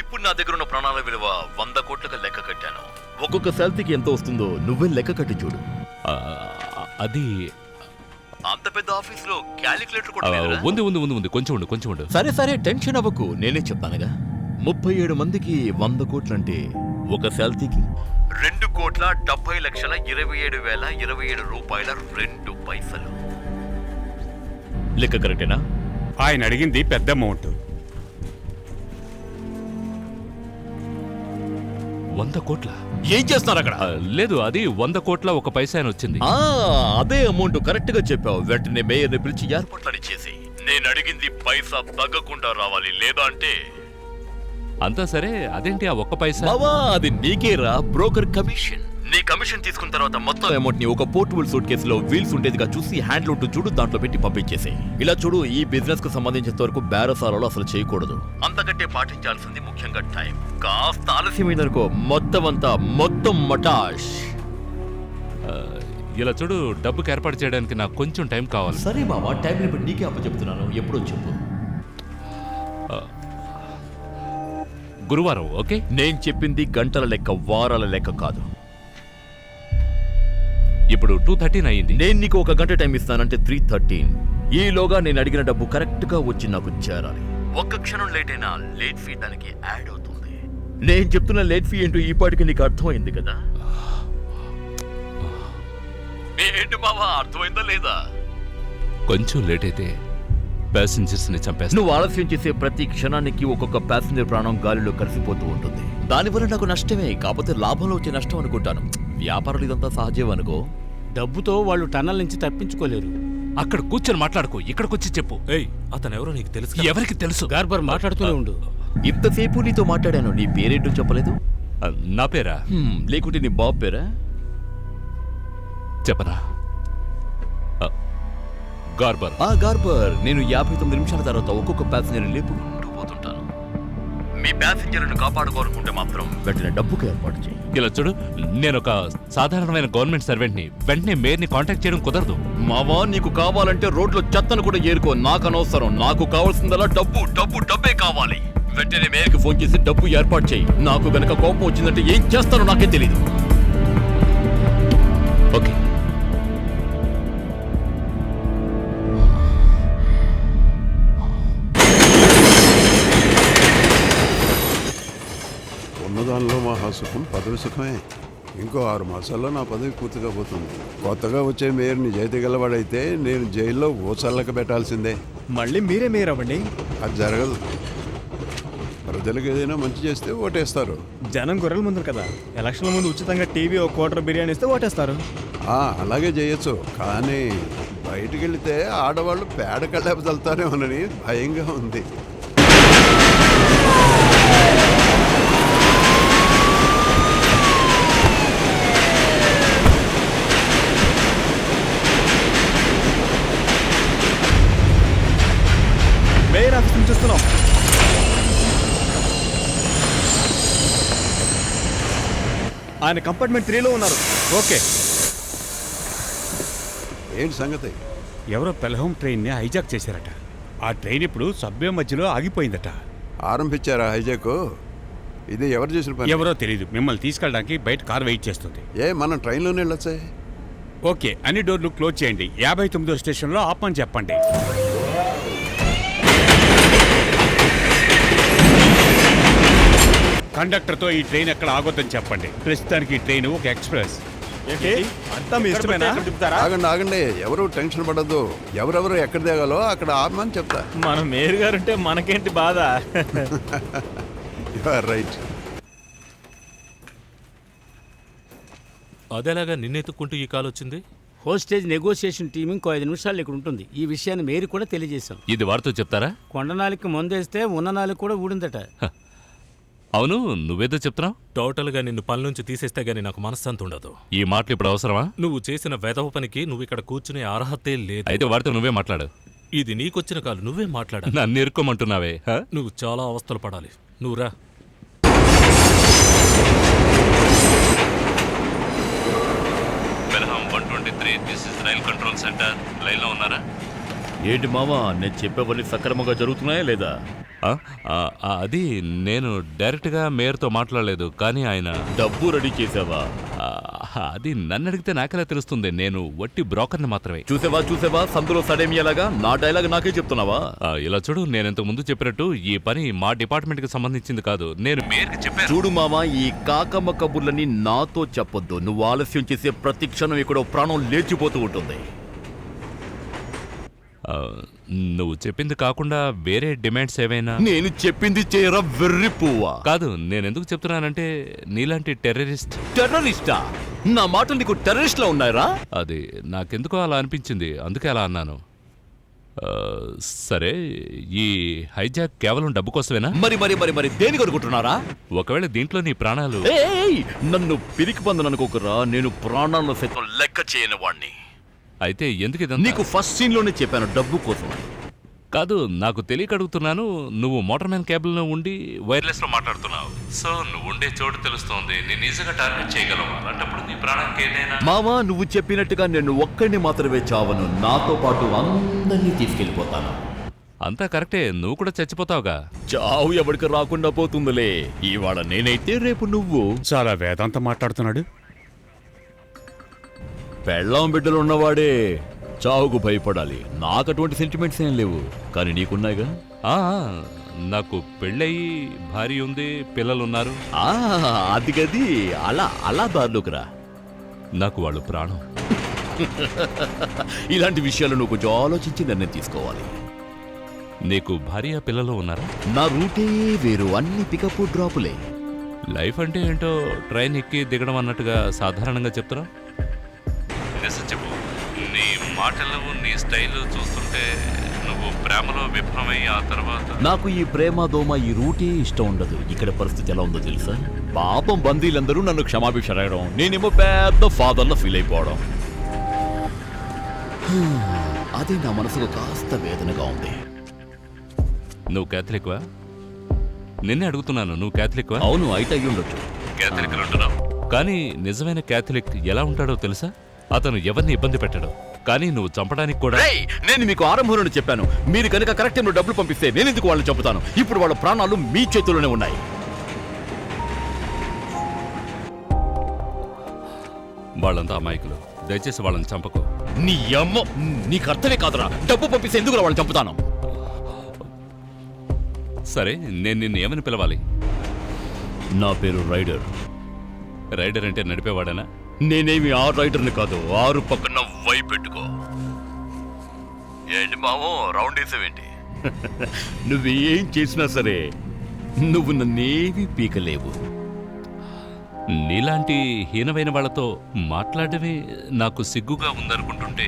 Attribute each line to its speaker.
Speaker 1: ఇప్పుడు నా దగ్గర ఉన్న ప్రాణాల విలువ 100 కోట్లకు లెక్క కట్టాను.
Speaker 2: ఒక్కొక్క సెల్ఫీకి ఎంత వస్తుందో నువ్వే లెక్క కట్టి చూడు.
Speaker 3: అది
Speaker 1: అంత పెద్ద ఆఫీసులో క్యాలిక్యులేటర్ కూడా లేదురా?
Speaker 3: ఉంది కొంచెం ఉండు.
Speaker 2: సరే సరే టెన్షన్ అవ్వకు, నేనే చెప్తానుగా. 37 మందికి 100 కోట్లంటే ఒక సెల్ఫీకి
Speaker 1: 2,70,27,027 రూపాయల 2 పైసలు.
Speaker 2: లెక్క కరెక్టేనా?
Speaker 4: ఆయన అడిగింది పెద్ద అమౌంట్.
Speaker 3: 100 కోట్ల?
Speaker 2: ఏం చేస్తున్నారు అక్కడ?
Speaker 3: లేదు, అది 100 కోట్ల 1 పైసా అని వచ్చింది.
Speaker 2: అదే అమౌంట్ కరెక్ట్ గా చెప్పావు. వెంటనే మేయర్ని పిలిచి
Speaker 1: ఏర్పాట్లని చేసి నేను అడిగింది పైసా తగ్గకుండా రావాలి, లేదా అంటే
Speaker 3: అంతా సరే. అదేంటి ఆ 1 పైసా?
Speaker 2: బావా, అది నీకేరా, బ్రోకర్ కమిషన్.
Speaker 1: నీ కమిషన్ తీసుకున్న తర్వాత మొత్తం
Speaker 2: అమౌంట్ ని ఒక పోర్టబుల్ సూట్ కేసులో వీల్స్ ఉండేదిగా చూసి హ్యాండిల్ ఉంటూ చూడు, దాంట్లో పెట్టి పంపించేసే. ఇలా చూడు, ఈ బిజినెస్ కు సంబంధించినంత వరకు బేరసాలలో అసలు చేయకూడదు.
Speaker 1: అంతకంటే పాటించాల్సింది ముఖ్యంగా టైం. కాస్త
Speaker 2: ఆలస్యమైందనుకో మొత్తం మటాష్.
Speaker 3: ఇలా చూడు, డబ్బుకి ఏర్పాటు చేయడానికి నాకు కొంచెం టైం కావాలి.
Speaker 2: సరే మావా, టైం లిమిట్ నీకే అప్పచెప్తున్నాను, ఎప్పుడో చెప్పు.
Speaker 3: గురువారం, ఓకే?
Speaker 2: నేను చెప్పింది గంటల లెక్క, వారాల లెక్క కాదు.
Speaker 3: ఇప్పుడు 2:13 అయ్యింది.
Speaker 2: నేను నీకు 1 గంట టైం ఇస్తానంటే 3:13. ఈలోగా నేను అడిగిన డబ్బు కరెక్ట్ గా వచ్చి నాకు చేరాలి.
Speaker 1: ఒక్క క్షణం లేట్ అయినా లేట్ ఫీ దానికి యాడ్ అవుతుంది.
Speaker 2: నేను చెప్తున్న లేట్ ఫీ ఏంటో ఈ పాటికి నీకు అర్థమైంది కదా?
Speaker 1: ఏంటి బావా, అర్థమైందా లేదా?
Speaker 3: కొంచెం లేట్ అయితే ప్యాసింజర్స్ ని చంపేస్తా.
Speaker 2: నువ్వు ఆలస్యం చేసే ప్రతి క్షణానికి ఒక్కొక్క ప్యాసింజర్ ప్రాణం గాలిలో కలిసిపోతూ ఉంటుంది. దానివల్ల నాకు నష్టమే, కాకపోతే లాభంలో వచ్చే నష్టం అనుకుంటాను. వ్యాపారాలు ఇదంతా సహజం అనుకో.
Speaker 5: డబ్బుతో వాళ్ళు టన్నల్ నుంచి తప్పించుకోలేరు.
Speaker 3: అక్కడ కూర్చొని మాట్లాడుకో, ఇక్కడికి వచ్చి చెప్పు.
Speaker 6: అతను ఎవరో నీకు తెలుసు?
Speaker 3: ఎవరికి తెలుసు?
Speaker 5: గార్బర్ మాట్లాడుతూనే ఉండు.
Speaker 2: ఇంతసేపు నీతో మాట్లాడాను, నీ పేరేంటో చెప్పలేదు?
Speaker 3: నా పేరా?
Speaker 2: లేకుంటే నీ బాబు పేరా?
Speaker 3: చెప్పనా? గార్బర్.
Speaker 2: గార్బర్. నేను 59 నిమిషాల తర్వాత ఒక్కొక్క ప్యాసింజర్ లేపుకుంటూ పోతుంటాను.
Speaker 1: మీ ప్యాసింజర్లను కాపాడుకోవాలనుకుంటే మాత్రం
Speaker 2: వెంటనే డబ్బుకు ఏర్పాటు చేయి.
Speaker 3: ఇలా చూడు, నేను ఒక సాధారణమైన గవర్నమెంట్ సర్వెంట్ ని. వెంటనే మేయర్ని కాంటాక్ట్ చేయడం కుదరదు.
Speaker 2: మావా, నీకు కావాలంటే రోడ్లో చెత్తను కూడా ఏరుకో, నాకు అనవసరం. నాకు కావాల్సిందలా డబ్బే కావాలి. వెంటనే మేయర్కి ఫోన్ చేసి డబ్బు ఏర్పాటు చేయి. నాకు గనక కోపం వచ్చిందంటే ఏం చేస్తానో నాకే తెలీదు.
Speaker 3: ఓకే.
Speaker 7: ఉన్నదానిలో మా సుఖం పదవి సుఖమే. ఇంకో 6 మాసాల్లో నా పదవి పూర్తిగా పోతుంది. కొత్తగా వచ్చే మేయర్ నిజాయితీ గలవాడైతే నేను జైల్లో ఊచల్లక పెట్టాల్సిందే.
Speaker 8: మళ్ళీ మీరే మేయర్ అవ్వండి.
Speaker 7: అది జరగదు. ప్రజలకు ఏదైనా మంచి చేస్తే ఓటేస్తారు.
Speaker 8: జనం గొర్రెల ముందు కదా, ఎలక్షన్ల ముందు ఉచితంగా టీవీ, 1 క్వార్టర్ బిర్యానీ ఇస్తే ఓటేస్తారు.
Speaker 7: అలాగే చేయొచ్చు, కానీ బయటికి వెళితే ఆడవాళ్ళు పేడ కళ్ళేపు చల్తారేమోనని భయంగా ఉంది.
Speaker 8: మేయర్ ఆఫీస్ నుంచి వస్తున్నాం. ఆయన కంపార్ట్మెంట్ 3లో ఉన్నారు.
Speaker 4: ఓకే.
Speaker 7: ఏంటి సంగతి?
Speaker 4: ఎవరో పెల్హోమ్ ట్రైన్ని హైజాక్ చేశారట. ఆ ట్రైన్ ఇప్పుడు సబ్వే మధ్యలో ఆగిపోయిందట.
Speaker 7: ఆరంభించారా హైజాక్? ఇది ఎవరు చేసిన పని?
Speaker 4: ఎవరో తెలీదు. మిమ్మల్ని తీసుకెళ్ళడానికి బయట కార్ వెయిట్ చేస్తుంది.
Speaker 7: మనం ట్రైన్లోనే వెళ్ళొచ్చే.
Speaker 4: ఓకే, అన్ని డోర్లు క్లోజ్ చేయండి. 59వ స్టేషన్లో ఆపని చెప్పండి. కండక్టర్తో ఈ ట్రైన్ ఎక్కడ ఆగొద్దని చెప్పండి. ప్రస్తుతానికి ఈ ట్రైన్ ఒక ఎక్స్ప్రెస్.
Speaker 8: అంతా మీ ఇష్టమేనా?
Speaker 7: ఆగండి, ఎవరు టెన్షన్ పడద్దు. ఎవరెవరు ఎక్కడ దిగాలో అక్కడ ఆపమని చెప్తా.
Speaker 8: మన మేయర్ గారు ఉంటే మనకేంటి బాధ?
Speaker 7: You are right.
Speaker 6: అదేలాగా నిన్నెత్తుక్కుంటూ ఈ కాల్ వచ్చింది?
Speaker 5: హోస్టేజ్ నెగోషియేషన్ టీం ఇంకో 5 నిమిషాలు ఇక్కడ ఉంటుంది. ఈ విషయాన్ని మేయర్ కూడా తెలియజేశాం.
Speaker 3: ఇది వారితో చెప్తారా?
Speaker 5: కొండనాలికి మందేస్తే ఉన్న నాలుగు కూడా ఊడిందట.
Speaker 3: అవును, నువ్వేదో చెప్తున్నావు?
Speaker 6: టోటల్గా నిన్ను పని నుంచి తీసేస్తే గానీ నాకు మనశ్శాంతి ఉండదు.
Speaker 3: ఈ మాటలు ఇప్పుడు అవసరమా?
Speaker 6: నువ్వు చేసిన వెధవ పనికి నువ్వు ఇక్కడ కూర్చునే అర్హతే లేదు.
Speaker 3: అయితే వాడితో నువ్వే మాట్లాడు.
Speaker 6: ఇది నీకొచ్చిన కాలు, నువ్వే మాట్లాడాలి.
Speaker 3: నన్ను ఇరుక్కోమంటున్నావే?
Speaker 6: నువ్వు చాలా అవస్థలు పడాలి. నువ్వు రా.
Speaker 3: బెల్హామ్ 123, this is rail control centre. లైన్లో ఉన్నారా?
Speaker 2: ఏంటి మావా, నేను చెప్పేవన్నీ సక్రమంగా జరుగుతున్నాయా లేదా?
Speaker 3: అది నేను డైరెక్ట్గా మేయర్తో మాట్లాడలేదు, కానీ ఆయన
Speaker 2: డబ్బు రెడీ చేసావా?
Speaker 3: ఆ, అది నన్ను అడిగితే నాకెలా తెలుస్తుంది? నేను వట్టి బ్రోకర్ని మాత్రమే.
Speaker 2: చూసావా సందులో సడేమియాలాగా నా డైలాగ్ నాకే చెప్తున్నావా?
Speaker 3: ఇలా చూడు, నేను ఇంతకు ముందు చెప్పినట్టు ఈ పని మా డిపార్ట్మెంట్కి సంబంధించింది కాదు. నేను మేయర్కి చెప్పాను.
Speaker 2: చూడు మామ, ఈ కాకమ్మ కబుర్లని నాతో చెప్పొద్దు. నువ్వు ఆలస్యం చేసే ప్రతి క్షణం ఇక్కడ ప్రాణం లేచిపోతూ ఉంటుంది.
Speaker 3: నువ్వు చెప్పింది కాకుండా వేరే డిమాండ్స్ ఏవైనా?
Speaker 2: నేను చెప్పింది చేయరా వెర్రి పువ్వా?
Speaker 3: కాదు, నేను ఎందుకు చెప్తున్నానంటే నీలాంటి
Speaker 2: టెర్రరిస్టా? నా మాటలు నీకు టెర్రరిస్ట్ లా ఉన్నాయరా?
Speaker 3: అది నాకెందుకో అలా అనిపించింది, అందుకే అలా అన్నాను. సరే, ఈ హైజాక్ కేవలం డబ్బు కోసమేనా?
Speaker 2: మరి దేని కొనుక్కుంటున్నారా?
Speaker 3: ఒకవేళ దీంట్లో నీ ప్రాణాలు...
Speaker 2: ఏయ్, నన్ను పిరికి పందని అనుకోకురా. నేను ప్రాణాలను సైతం లెక్క చేయని వాణ్ణి.
Speaker 3: అయితే ఎందుకు ఇదంతా?
Speaker 2: నీకు ఫస్ట్ సీన్ లోనే చెప్పాను, డబ్బు కోసం.
Speaker 3: కాదు, నాకు తెలియక అడుగుతున్నాను. నువ్వు మోటార్ మ్యాన్ క్యాబిన్లో ఉండి వైర్లెస్ లో మాట్లాడుతున్నావు. సో నువ్వు ఉండే చోటు తెలుస్తోంది. నేను నిజంగా టార్గెట్ చేయగలవు. అలాంటప్పుడు నీ ప్రాణానికి ఏదైనా...
Speaker 2: మామా, నువ్వు చెప్పినట్టుగా నేను ఒక్కడిని మాత్రమే చావను. నాతో పాటు అందరినీ తీసుకెళ్ళిపోతాను.
Speaker 3: అంతా కరెక్టే, నువ్వు కూడా చచ్చిపోతావుగా.
Speaker 2: చావు ఎవరికి రాకుండా పోతుందిలే. ఇవాళ నేనైతే రేపు నువ్వు.
Speaker 4: చాలా వేదాంతం మాట్లాడుతున్నాడు.
Speaker 2: పెళ్ళాం బిడ్డలు ఉన్నవాడే చావుకు భయపడాలి. నాకు అటువంటి సెంటిమెంట్స్ ఏం లేవు, కానీ నీకున్నాయిగా.
Speaker 3: నాకు పెళ్ళయి భార్య ఉంది, పిల్లలున్నారు.
Speaker 2: అది గది అలా దారిలోకి రా.
Speaker 3: నాకు వాళ్ళు ప్రాణం.
Speaker 2: ఇలాంటి విషయాలు నువ్వు కొంచెం ఆలోచించి నిర్ణయం తీసుకోవాలి.
Speaker 3: నీకు భార్య పిల్లలు ఉన్నారా?
Speaker 2: నా రూటే వేరు, అన్ని పికప్ డ్రాపులే.
Speaker 3: లైఫ్ అంటే ఏంటో ట్రైన్ ఎక్కి దిగడం అన్నట్టుగా సాధారణంగా చెప్తున్నా. నిజం చెప్పు, నీ మాటలు, నీ స్టైల్ చూస్తుంటే నువ్వు ప్రేమలో విఫలమై ఆ తర్వాత...
Speaker 2: నాకు ఈ ప్రేమ దోమ ఈ రూటే ఇష్టం ఉండదు. ఇక్కడ పరిస్థితి ఎలా ఉందో తెలుసా? పాపం బందీలందరూ నన్ను క్షమాభిక్ష అడగడం, నేనేమో పెద్ద ఫాదర్లో ఫీల్ అయిపోవడం. అదే నా మనసుకు కాస్త వేదనగా ఉంది.
Speaker 3: నువ్వు క్యాథలిక్వా? నిన్నే అడుగుతున్నాను, నువ్వు క్యాథలిక్వా?
Speaker 2: అవును, అయితే అయ్యి ఉండొచ్చు.
Speaker 3: క్యాథలిక్ అంటున్నావు, కానీ నిజమైన క్యాథలిక్ ఎలా ఉంటాడో తెలుసా? అతను ఎవరిని ఇబ్బంది పెట్టడు, కానీ నువ్వు చంపడానికి కూడా...
Speaker 2: నేను మీకు ఆరంభంలోనే చెప్పాను, మీరు కనుక కరెక్ట్ టైంలో డబ్బులు పంపిస్తే నేను ఎందుకు వాళ్ళని చంపుతాను? ఇప్పుడు వాళ్ళ ప్రాణాలు మీ చేతుల్లోనే ఉన్నాయి.
Speaker 3: వాళ్ళంతా అమాయకులు, దయచేసి వాళ్ళని చంపకు.
Speaker 2: నీ అమ్మ, నీకు అర్థమే కాదురా. డబ్బు పంపిస్తే ఎందుకు వాళ్ళని చంపుతాను?
Speaker 3: సరే, నేను నిన్ను ఏమని పిలవాలి?
Speaker 2: నా పేరు రైడర్.
Speaker 3: రైడర్ అంటే నడిపేవాడనా?
Speaker 2: నేనేమి ఆ రైడర్ని కాదు. 6 పక్కన వై పెట్టుకో. ఏంటి మామో, రౌండ్ వేసావేంటి? నువ్వేం చేసినా సరే నువ్వు నన్నేవి పీకలేవు.
Speaker 3: నీలాంటి హీనమైన వాళ్ళతో మాట్లాడమే నాకు సిగ్గుగా ఉందనుకుంటుంటే